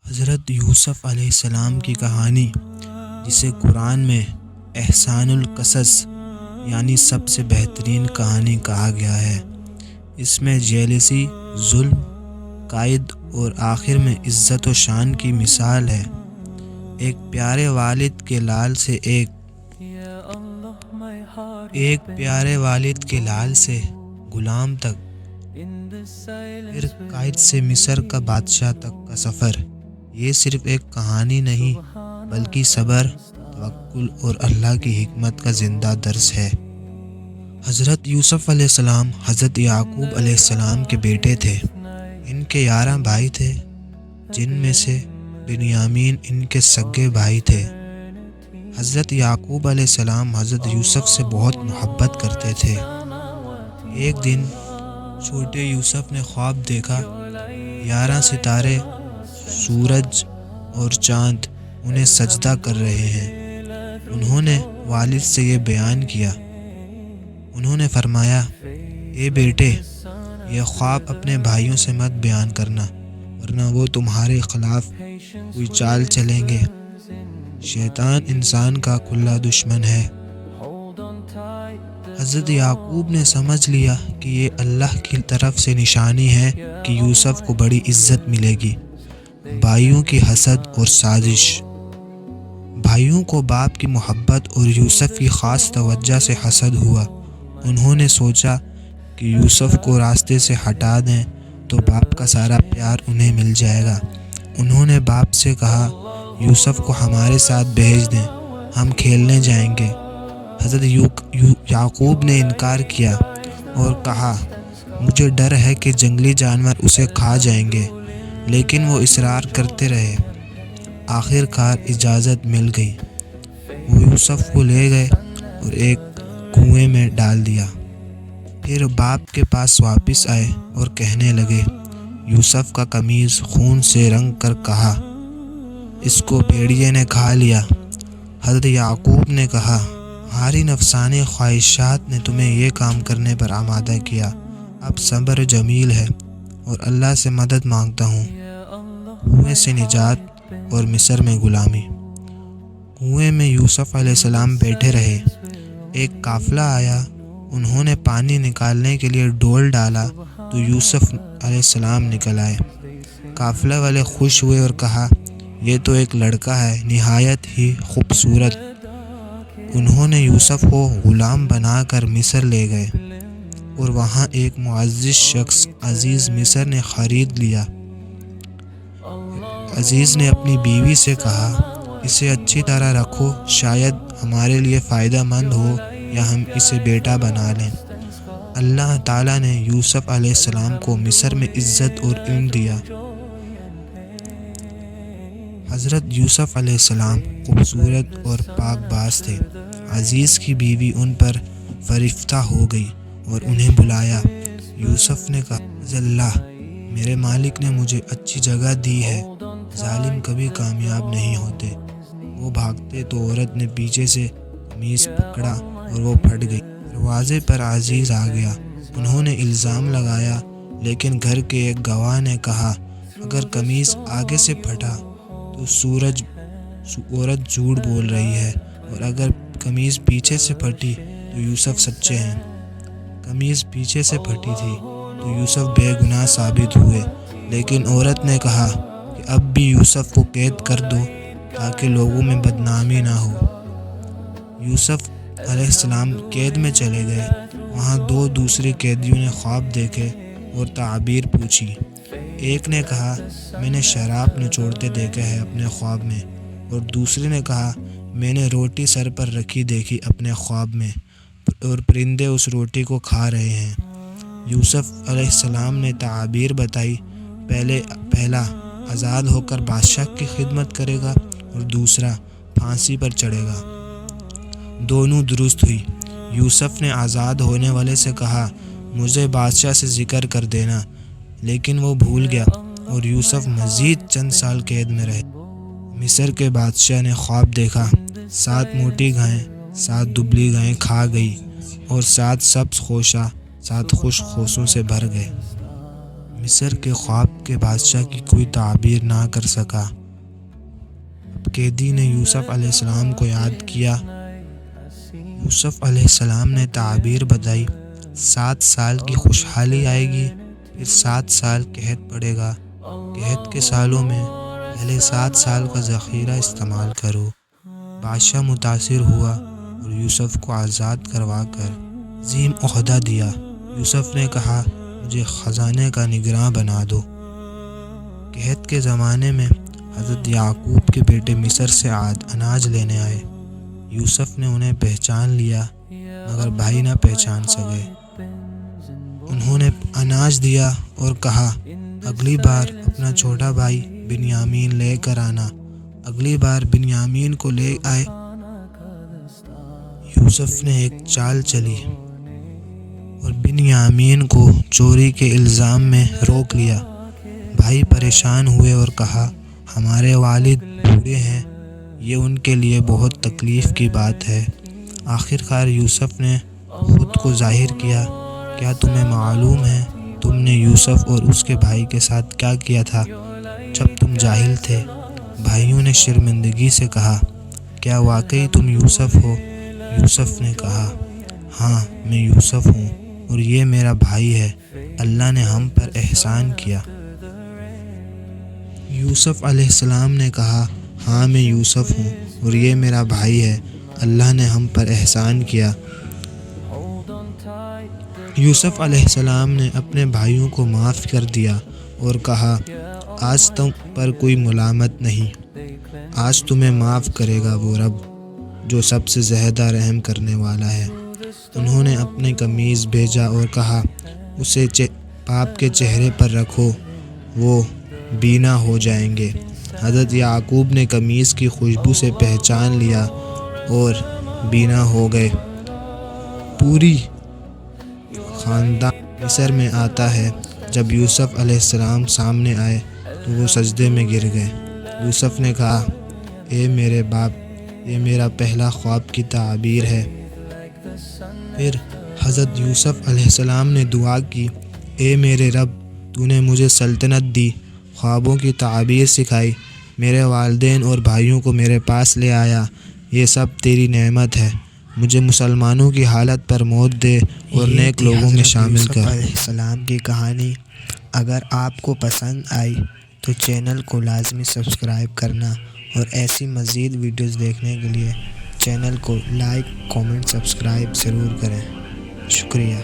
حضرت یوسف علیہ السلام کی کہانی، جسے قرآن میں احسان القصص یعنی سب سے بہترین کہانی کہا گیا ہے، اس میں جیلسی، ظلم، قائد اور آخر میں عزت و شان کی مثال ہے۔ ایک پیارے والد کے لال سے غلام تک، پھر قائد سے مصر کا بادشاہ تک کا سفر، یہ صرف ایک کہانی نہیں بلکہ صبر، توکل اور اللہ کی حکمت کا زندہ درس ہے۔ حضرت یوسف علیہ السلام حضرت یعقوب علیہ السلام کے بیٹے تھے۔ ان کے 11 بھائی تھے، جن میں سے بنیامین ان کے سگے بھائی تھے۔ حضرت یعقوب علیہ السلام حضرت یوسف سے بہت محبت کرتے تھے۔ ایک دن چھوٹے یوسف نے خواب دیکھا، 11 ستارے، سورج اور چاند انہیں سجدہ کر رہے ہیں۔ انہوں نے والد سے یہ بیان کیا۔ انہوں نے فرمایا، اے بیٹے، یہ خواب اپنے بھائیوں سے مت بیان کرنا، ورنہ وہ تمہارے خلاف کوئی چال چلیں گے۔ شیطان انسان کا کھلا دشمن ہے۔ حضرت یعقوب نے سمجھ لیا کہ یہ اللہ کی طرف سے نشانی ہے کہ یوسف کو بڑی عزت ملے گی۔ بھائیوں کی حسد اور سازش۔ بھائیوں کو باپ کی محبت اور یوسف کی خاص توجہ سے حسد ہوا۔ انہوں نے سوچا کہ یوسف کو راستے سے ہٹا دیں تو باپ کا سارا پیار انہیں مل جائے گا۔ انہوں نے باپ سے کہا، یوسف کو ہمارے ساتھ بھیج دیں، ہم کھیلنے جائیں گے۔ حضرت یعقوب نے انکار کیا اور کہا، مجھے ڈر ہے کہ جنگلی جانور اسے کھا جائیں گے، لیکن وہ اصرار کرتے رہے۔ آخر کار اجازت مل گئی۔ وہ یوسف کو لے گئے اور ایک کنویں میں ڈال دیا۔ پھر باپ کے پاس واپس آئے اور کہنے لگے، یوسف کا قمیص خون سے رنگ کر کہا، اس کو بھیڑیے نے کھا لیا۔ حضرت یعقوب نے کہا، ہماری نفسانی خواہشات نے تمہیں یہ کام کرنے پر آمادہ کیا۔ اب صبر جمیل ہے اور اللہ سے مدد مانگتا ہوں۔ کنویں سے نجات اور مصر میں غلامی۔ کنویں میں یوسف علیہ السلام بیٹھے رہے۔ ایک قافلہ آیا، انہوں نے پانی نکالنے کے لیے ڈول ڈالا تو یوسف علیہ السلام نکل آئے۔ قافلہ والے خوش ہوئے اور کہا، یہ تو ایک لڑکا ہے، نہایت ہی خوبصورت۔ انہوں نے یوسف کو غلام بنا کر مصر لے گئے اور وہاں ایک معزز شخص عزیز مصر نے خرید لیا۔ عزیز نے اپنی بیوی سے کہا، اسے اچھی طرح رکھو، شاید ہمارے لیے فائدہ مند ہو یا ہم اسے بیٹا بنا لیں۔ اللہ تعالیٰ نے یوسف علیہ السلام کو مصر میں عزت اور علم دیا۔ حضرت یوسف علیہ السلام خوبصورت اور پاک باز تھے۔ عزیز کی بیوی ان پر فریفتہ ہو گئی اور انہیں بلایا۔ یوسف نے کہا، اللہ، میرے مالک نے مجھے اچھی جگہ دی ہے، ظالم کبھی کامیاب نہیں ہوتے۔ وہ بھاگتے تو عورت نے پیچھے سے قمیص پکڑا اور وہ پھٹ گئی۔ دروازے پر عزیز آ گیا۔ انہوں نے الزام لگایا، لیکن گھر کے ایک گواہ نے کہا، اگر قمیص آگے سے پھٹا تو عورت جھوٹ بول رہی ہے، اور اگر قمیص پیچھے سے پھٹی تو یوسف سچے ہیں۔ قمیص پیچھے سے پھٹی تھی تو یوسف بے گناہ ثابت ہوئے، لیکن عورت نے کہا کہ اب بھی یوسف کو قید کر دو تاکہ لوگوں میں بدنامی نہ ہو۔ یوسف علیہ السلام قید میں چلے گئے۔ وہاں 2 دوسرے قیدیوں نے خواب دیکھے اور تعبیر پوچھی۔ ایک نے کہا، میں نے شراب نچوڑتے دیکھا ہے اپنے خواب میں، اور دوسرے نے کہا، میں نے روٹی سر پر رکھی دیکھی اپنے خواب میں، اور پرندے اس روٹی کو کھا رہے ہیں۔ یوسف علیہ السلام نے تعابیر بتائی، پہلا آزاد ہو کر بادشاہ کی خدمت کرے گا اور دوسرا پھانسی پر چڑھے گا۔ دونوں درست ہوئی۔ یوسف نے آزاد ہونے والے سے کہا، مجھے بادشاہ سے ذکر کر دینا، لیکن وہ بھول گیا اور یوسف مزید چند سال قید میں رہے۔ مصر کے بادشاہ نے خواب دیکھا، 7 موٹی گائیں 7 دبلی گائیں کھا گئی اور 7 سبز خوشہ 7 خشک خوشوں سے بھر گئے۔ مصر کے خواب کے بادشاہ کی کوئی تعبیر نہ کر سکا۔ اب قیدی نے یوسف علیہ السلام کو یاد کیا۔ یوسف علیہ السلام نے تعبیر بتائی، 7 سال کی خوشحالی آئے گی، پھر 7 سال قحط پڑے گا، قحط کے سالوں میں پہلے 7 سال کا ذخیرہ استعمال کرو۔ بادشاہ متاثر ہوا اور یوسف کو آزاد کروا کر عظیم عہدہ دیا۔ یوسف نے کہا، مجھے خزانے کا نگراں بنا دو۔ قحط کے زمانے میں حضرت یعقوب کے بیٹے مصر سے اناج لینے آئے۔ یوسف نے انہیں پہچان لیا مگر بھائی نہ پہچان سکے۔ انہوں نے اناج دیا اور کہا، اگلی بار اپنا چھوٹا بھائی بنیامین لے کر آنا۔ اگلی بار بنیامین کو لے آئے۔ یوسف نے ایک چال چلی اور بنیامین کو چوری کے الزام میں روک لیا۔ بھائی پریشان ہوئے اور کہا، ہمارے والد بوڑھے ہیں، یہ ان کے لیے بہت تکلیف کی بات ہے۔ آخر کار یوسف نے خود کو ظاہر کیا، کیا تمہیں معلوم ہے تم نے یوسف اور اس کے بھائی کے ساتھ کیا کیا تھا جب تم جاہل تھے؟ بھائیوں نے شرمندگی سے کہا، کیا واقعی تم یوسف ہو؟ یوسف نے کہا، ہاں میں یوسف ہوں اور یہ میرا بھائی ہے، اللہ نے ہم پر احسان کیا۔ یوسف علیہ السلام نے کہا، ہاں میں یوسف ہوں اور یہ میرا بھائی ہے، اللہ نے ہم پر احسان کیا۔ یوسف علیہ السلام نے اپنے بھائیوں کو معاف کر دیا اور کہا، آج تم پر کوئی ملامت نہیں، آج تمہیں معاف کرے گا وہ رب جو سب سے زیادہ رحم کرنے والا ہے۔ انہوں نے اپنی قمیض بھیجا اور کہا، اسے باپ کے چہرے پر رکھو، وہ بینا ہو جائیں گے۔ حضرت یعقوب نے قمیض کی خوشبو سے پہچان لیا اور بینا ہو گئے۔ پوری خاندان مصر میں آتا ہے۔ جب یوسف علیہ السلام سامنے آئے تو وہ سجدے میں گر گئے۔ یوسف نے کہا، اے میرے باپ، یہ میرا پہلا خواب کی تعبیر ہے۔ پھر حضرت یوسف علیہ السلام نے دعا کی، اے میرے رب، تو نے مجھے سلطنت دی، خوابوں کی تعبیر سکھائی، میرے والدین اور بھائیوں کو میرے پاس لے آیا، یہ سب تیری نعمت ہے۔ مجھے مسلمانوں کی حالت پر موت دے اور نیک لوگوں میں شامل کر۔ علیہ السلام کی کہانی اگر آپ کو پسند آئی تو چینل کو لازمی سبسکرائب کرنا اور ایسی مزید ویڈیوز دیکھنے کے لیے چینل کو لائک، کامنٹ، سبسکرائب ضرور کریں۔ شکریہ۔